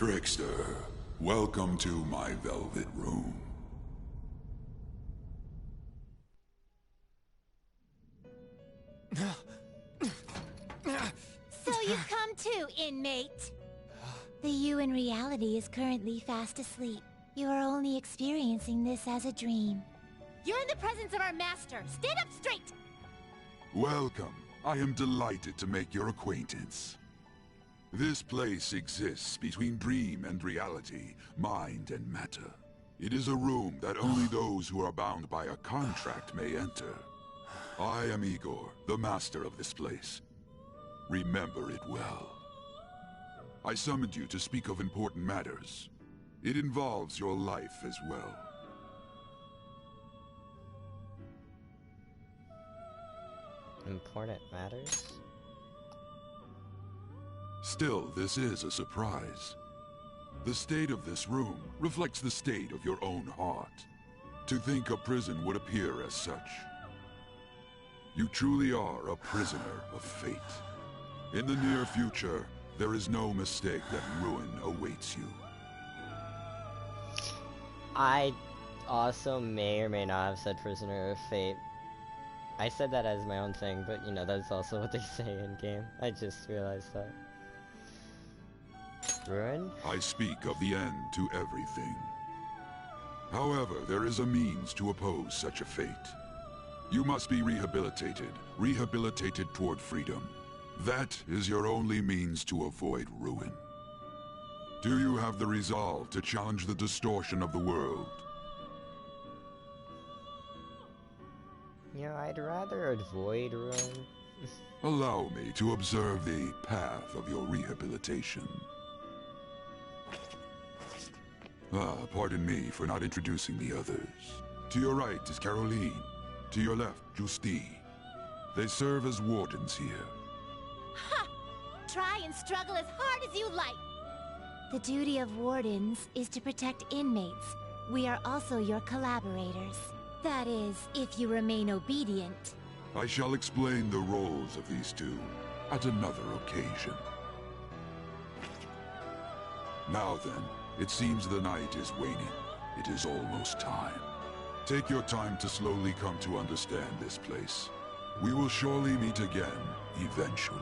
Speaker 2: Trickster, welcome to my velvet room.
Speaker 17: So you've come too, inmate. The you in reality is currently fast asleep. You are only experiencing this as a dream. You're in the presence of our master. Stand up straight!
Speaker 2: Welcome. I am delighted to make your acquaintance. This place exists between dream and reality, mind and matter. It is a room that only those who are bound by a contract may enter. I am Igor, the master of this place. Remember it well. I summoned you to speak of important matters. It involves your life as well.
Speaker 1: Important matters?
Speaker 2: Still, this is a surprise. The state of this room reflects the state of your own heart. To think a prison would appear as such. You truly are a prisoner of fate. In the near future, there is no mistake that ruin awaits you.
Speaker 1: I also may or may not have said prisoner of fate. I said that as my own thing, but you know, that's also what they say in game. I just realized that. Ruin?
Speaker 2: I speak of the end to everything. However, there is a means to oppose such a fate. You must be rehabilitated toward freedom. That is your only means to avoid ruin. Do you have the resolve to challenge the distortion of the world?
Speaker 1: You know, I'd rather avoid ruin.
Speaker 2: Allow me to observe the path of your rehabilitation. Pardon me for not introducing the others. To your right is Caroline. To your left, Justi. They serve as wardens here.
Speaker 17: Ha! Try and struggle as hard as you like! The duty of wardens is to protect inmates. We are also your collaborators. That is, if you remain obedient.
Speaker 2: I shall explain the roles of these two at another occasion. Now then, it seems the night is waning. It is almost time. Take your time to slowly come to understand this place. We will surely meet again, eventually.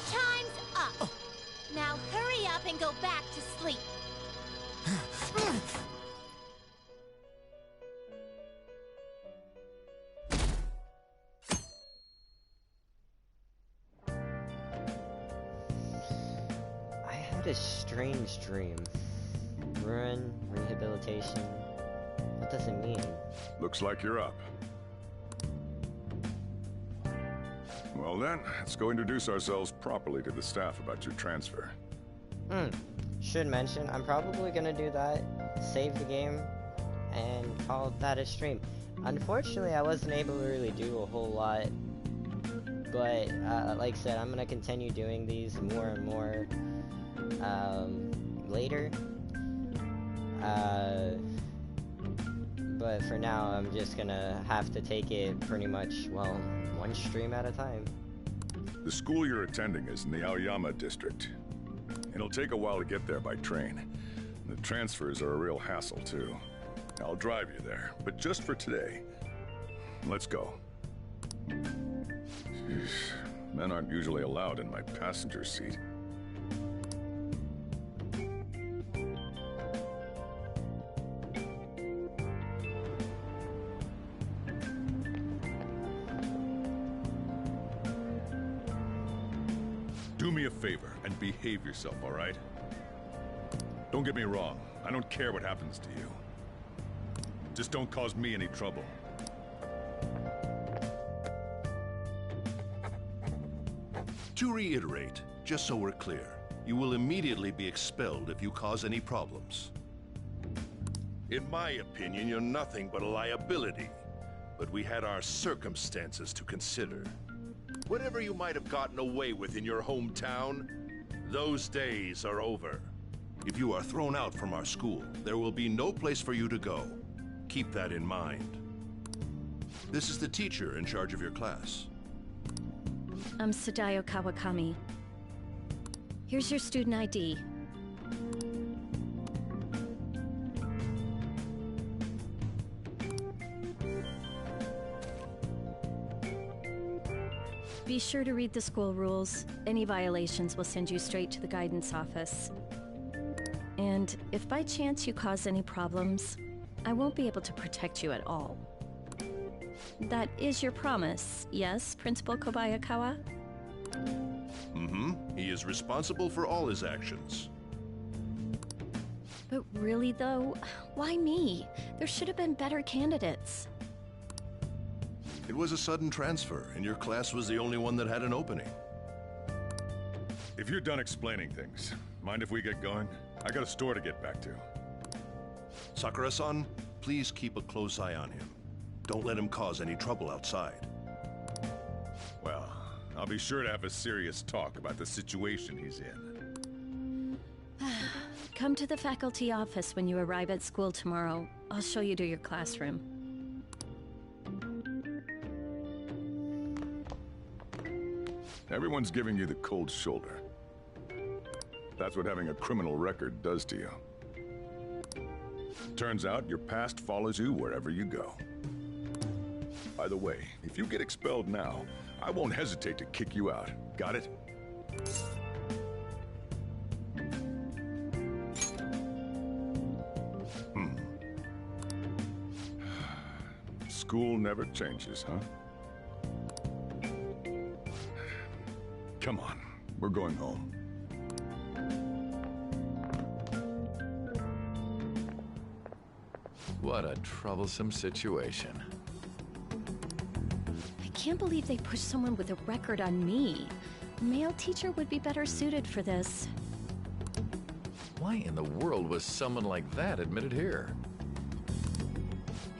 Speaker 17: Time's up! Now hurry up and go back to sleep.
Speaker 1: I had a strange dream. Ruin, rehabilitation. What does it mean?
Speaker 20: Looks like you're up. Well then, let's go introduce ourselves properly to the staff about your transfer.
Speaker 1: Should mention, I'm probably gonna do that, save the game, and call that a stream. Unfortunately, I wasn't able to really do a whole lot, but like I said, I'm gonna continue doing these more and more later. But for now, I'm just gonna have to take it pretty much, well, one stream at a time.
Speaker 20: The school you're attending is in the Aoyama district. It'll take a while to get there by train. The transfers are a real hassle, too. I'll drive you there, but just for today. Let's go. Jeez, men aren't usually allowed in my passenger seat. Do me a favor and behave yourself, all right? Don't get me wrong. I don't care what happens to you. Just don't cause me any trouble.
Speaker 21: To reiterate, just so we're clear, you will immediately be expelled if you cause any problems. In my opinion, you're nothing but a liability. But we had our circumstances to consider. Whatever you might have gotten away with in your hometown, those days are over. If you are thrown out from our school, there will be no place for you to go. Keep that in mind. This is the teacher in charge of your class.
Speaker 5: I'm Sadayo Kawakami. Here's your student ID. Be sure to read the school rules. Any violations will send you straight to the guidance office. And if by chance you cause any problems, I won't be able to protect you at all. That is your promise, yes, Principal Kobayakawa?
Speaker 21: Mm-hmm. He is responsible for all his actions.
Speaker 5: But really though, why me? There should have been better candidates.
Speaker 21: It was a sudden transfer, and your class was the only one that had an opening.
Speaker 20: If you're done explaining things, mind if we get going? I got a store to get back to.
Speaker 21: Sakura-san, please keep a close eye on him. Don't let him cause any trouble outside.
Speaker 20: Well, I'll be sure to have a serious talk about the situation he's in.
Speaker 5: Come to the faculty office when you arrive at school tomorrow. I'll show you to your classroom.
Speaker 20: Everyone's giving you the cold shoulder. That's what having a criminal record does to you. Turns out your past follows you wherever you go. By the way, if you get expelled now, I won't hesitate to kick you out. Got it? School never changes, huh? Come on, we're going home.
Speaker 22: What a troublesome situation.
Speaker 5: I can't believe they pushed someone with a record on me. A male teacher would be better suited for this.
Speaker 22: Why in the world was someone like that admitted here?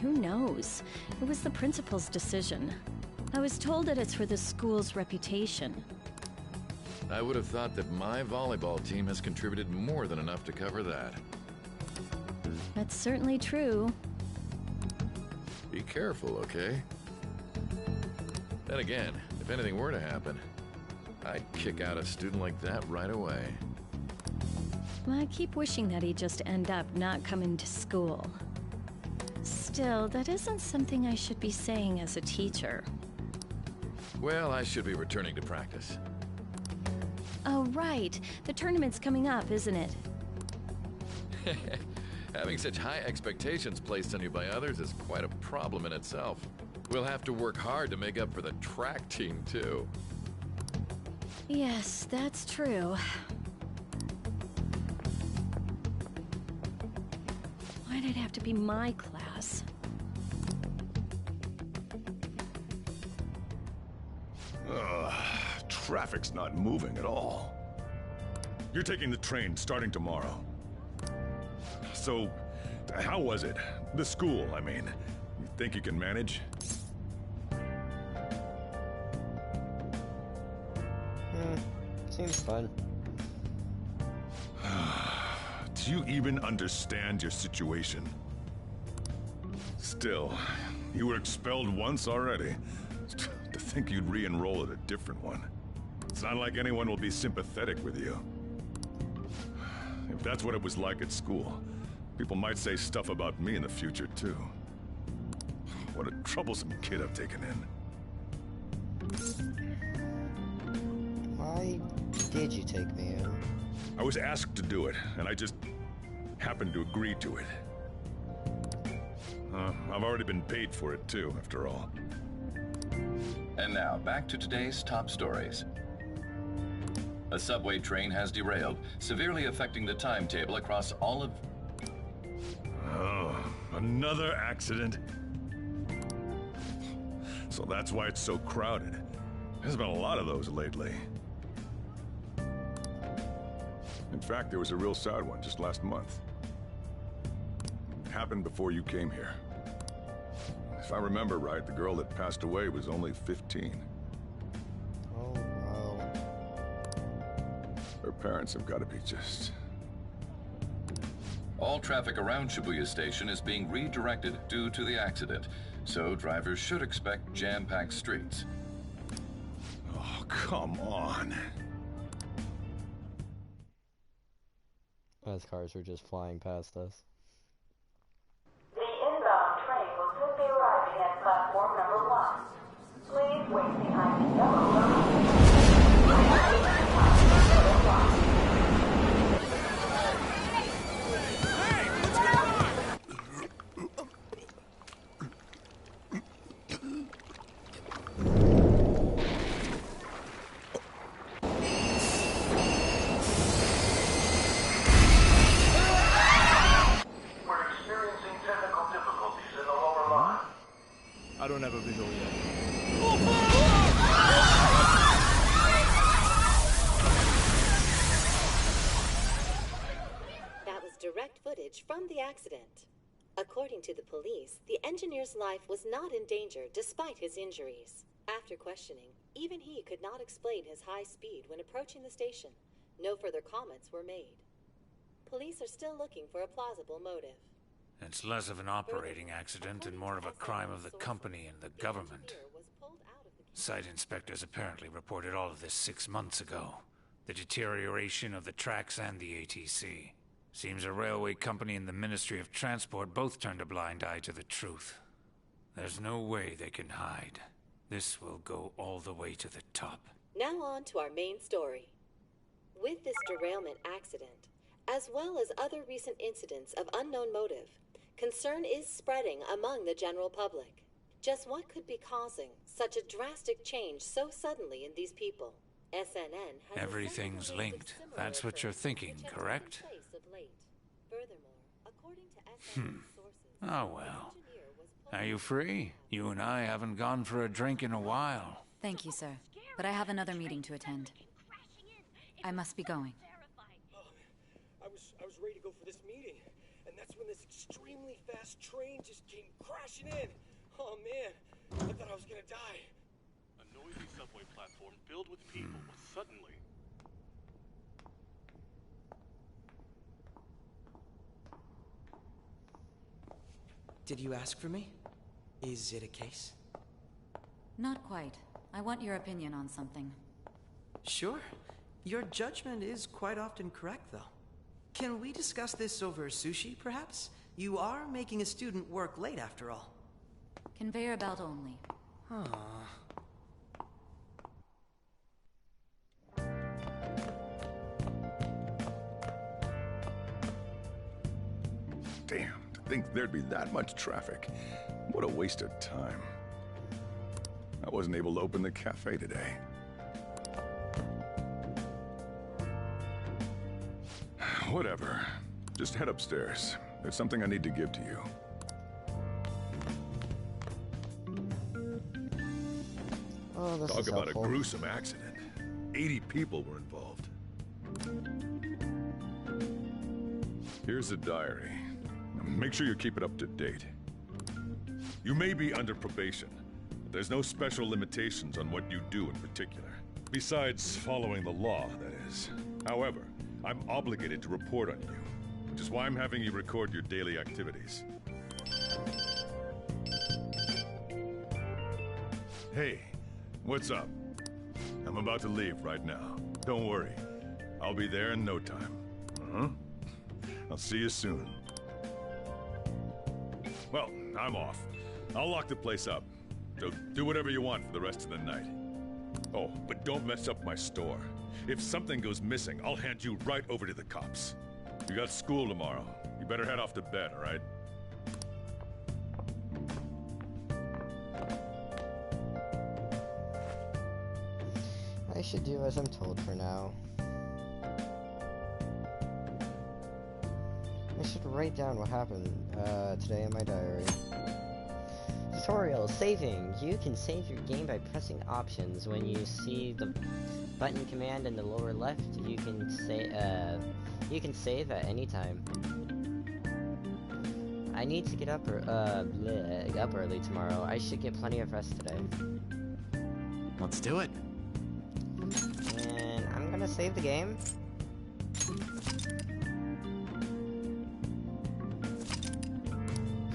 Speaker 5: Who knows? It was the principal's decision. I was told that it's for the school's reputation.
Speaker 22: I would have thought that my volleyball team has contributed more than enough to cover that.
Speaker 5: That's certainly true.
Speaker 22: Be careful, okay? Then again, if anything were to happen, I'd kick out a student like that right away.
Speaker 5: I keep wishing that he'd just end up not coming to school. Still, that isn't something I should be saying as a teacher.
Speaker 22: Well, I should be returning to practice.
Speaker 5: Oh, right. The tournament's coming up, isn't it?
Speaker 22: Having such high expectations placed on you by others is quite a problem in itself. We'll have to work hard to make up for the track team, too.
Speaker 5: Yes, that's true. Why'd it have to be my class?
Speaker 20: Traffic's not moving at all. You're taking the train starting tomorrow. So, how was it? The school, I mean. You think you can manage?
Speaker 1: Seems fun.
Speaker 20: Do you even understand your situation? Still, you were expelled once already. To think you'd re-enroll at a different one. It's not like anyone will be sympathetic with you. If that's what it was like at school, people might say stuff about me in the future, too. What a troublesome kid I've taken in.
Speaker 1: Why did you take me in?
Speaker 20: I was asked to do it, and I just happened to agree to it. I've already been paid for it, too, after all.
Speaker 23: And now, back to today's top stories. A subway train has derailed, severely affecting the timetable across all of...
Speaker 20: Oh, another accident? So that's why it's so crowded. There's been a lot of those lately. In fact, there was a real sad one just last month. It happened before you came here. If I remember right, the girl that passed away was only 15.
Speaker 1: Oh, wow.
Speaker 20: Her parents have got to be just...
Speaker 23: All traffic around Shibuya Station is being redirected due to the accident, so drivers should expect jam-packed streets.
Speaker 20: Oh, come on.
Speaker 1: As cars were just flying past us.
Speaker 13: The inbound train will soon be arriving at platform number 1. Please wait behind the yellow line.
Speaker 3: I don't have a visual yet.
Speaker 6: That was direct footage from the accident. According to the police, the engineer's life was not in danger despite his injuries. After questioning, even he could not explain his high speed when approaching the station. No further comments were made. Police are still looking for a plausible motive.
Speaker 12: It's less of an operating accident and more of a crime of the company and the government. Site inspectors apparently reported all of this 6 months ago. The deterioration of the tracks and the ATC. Seems a railway company and the Ministry of Transport both turned a blind eye to the truth. There's no way they can hide. This will go all the way to the top.
Speaker 6: Now on to our main story. With this derailment accident, as well as other recent incidents of unknown motive, concern is spreading among the general public. Just what could be causing such a drastic change so suddenly in these people? SNN has
Speaker 12: Everything's linked. That's what you're thinking, correct? Oh well. Are you free? You and I haven't gone for a drink in a while.
Speaker 10: Thank you, sir. But I have another meeting to attend. I must be going.
Speaker 3: I was ready to go for this meeting, and that's when this extremely fast train just came crashing in. Oh man, I thought I was gonna die.
Speaker 7: A noisy subway platform filled with people was suddenly...
Speaker 11: Did you ask for me? Is it a case?
Speaker 10: Not quite. I want your opinion on something.
Speaker 11: Sure. Your judgment is quite often correct, though. Can we discuss this over sushi, perhaps? You are making a student work late, after all.
Speaker 10: Conveyor belt only.
Speaker 20: Damn, to think there'd be that much traffic. What a waste of time. I wasn't able to open the cafe today. Whatever. Just head upstairs. There's something I need to give to you.
Speaker 1: Oh, this
Speaker 20: Talk
Speaker 1: is
Speaker 20: about
Speaker 1: helpful.
Speaker 20: a gruesome accident. 80 people were involved. Here's a diary. Make sure you keep it up to date. You may be under probation, but there's no special limitations on what you do in particular. Besides following the law, that is. However, I'm obligated to report on you, which is why I'm having you record your daily activities. Hey, what's up? I'm about to leave right now. Don't worry. I'll be there in no time. I'll see you soon. Well, I'm off. I'll lock the place up. So do whatever you want for the rest of the night. Oh, but don't mess up my store. If something goes missing, I'll hand you right over to the cops. You got school tomorrow. You better head off to bed, all right?
Speaker 1: I should do as I'm told for now. I should write down what happened today in my diary. Tutorial, saving. You can save your game by pressing options. When you see the button command in the lower left, you can save at any time. I need to get up early tomorrow. I should get plenty of rest today.
Speaker 11: Let's do it.
Speaker 1: And I'm gonna save the game.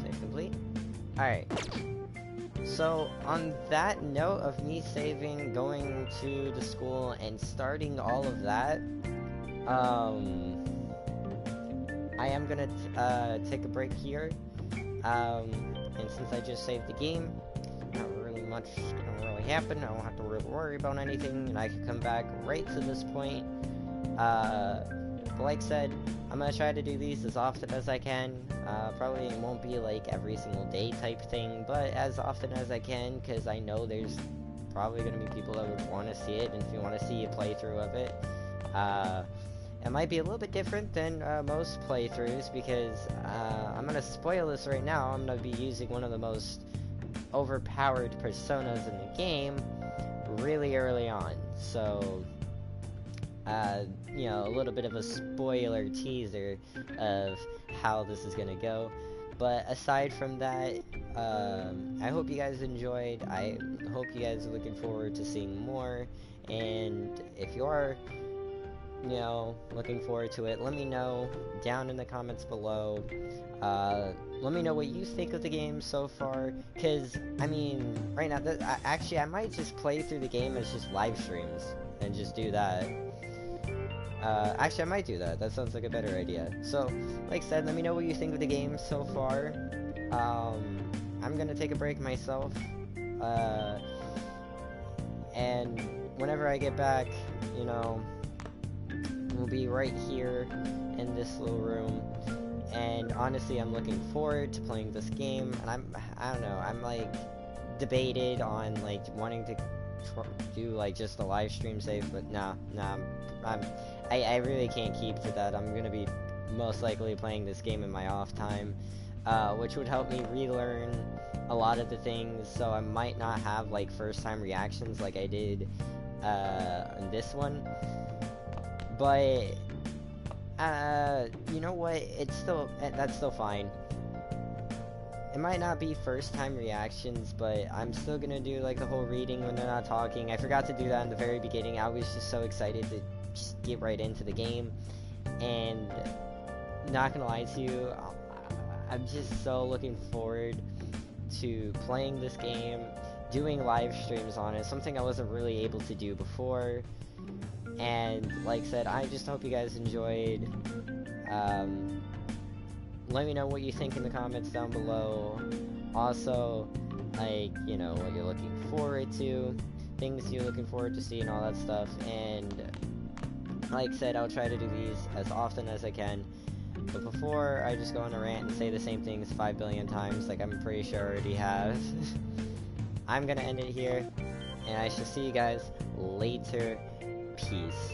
Speaker 1: Save complete. Alright. So, on that note of me saving, going to the school, and starting all of that, I am gonna take a break here. And since I just saved the game, not really much gonna really happen. I won't have to really worry about anything, and I can come back right to this point. But like said, I'm gonna try to do these as often as I can. Probably it won't be like every single day type thing, but as often as I can, because I know there's probably gonna be people that would want to see it, and if you want to see a playthrough of it, it might be a little bit different than most playthroughs, because I'm gonna spoil this right now. I'm gonna be using one of the most overpowered personas in the game really early on, so you know, a little bit of a spoiler teaser of how this is gonna go. But aside from that, I hope you guys enjoyed. I hope you guys are looking forward to seeing more, and if you are, you know, looking forward to it, let me know down in the comments below. Let me know what you think of the game so far, because, I mean, right now, actually, I might just play through the game as just live streams, and just do that. Actually, I might do that. That sounds like a better idea. So, like I said, let me know what you think of the game so far. I'm gonna take a break myself. And whenever I get back, you know, we'll be right here in this little room. And honestly, I'm looking forward to playing this game. And I don't know, I'm like debated on like wanting to do like just a live stream save, but nah, I really can't keep to that. I'm gonna be most likely playing this game in my off time, which would help me relearn a lot of the things, so I might not have like first time reactions like I did in this one. But you know what, that's still fine. It might not be first time reactions, but I'm still gonna do like the whole reading when they're not talking. I forgot to do that in the very beginning. I was just so excited to just get right into the game, and not gonna lie to you, I'm just so looking forward to playing this game, doing live streams on it, something I wasn't really able to do before. And like I said, I just hope you guys enjoyed. Let me know what you think in the comments down below. Also, like, you know, what you're looking forward to, things you're looking forward to see, and all that stuff. And like I said, I'll try to do these as often as I can. But before I just go on a rant and say the same things 5 billion times, like I'm pretty sure I already have, I'm gonna end it here, and I shall see you guys later. Peace.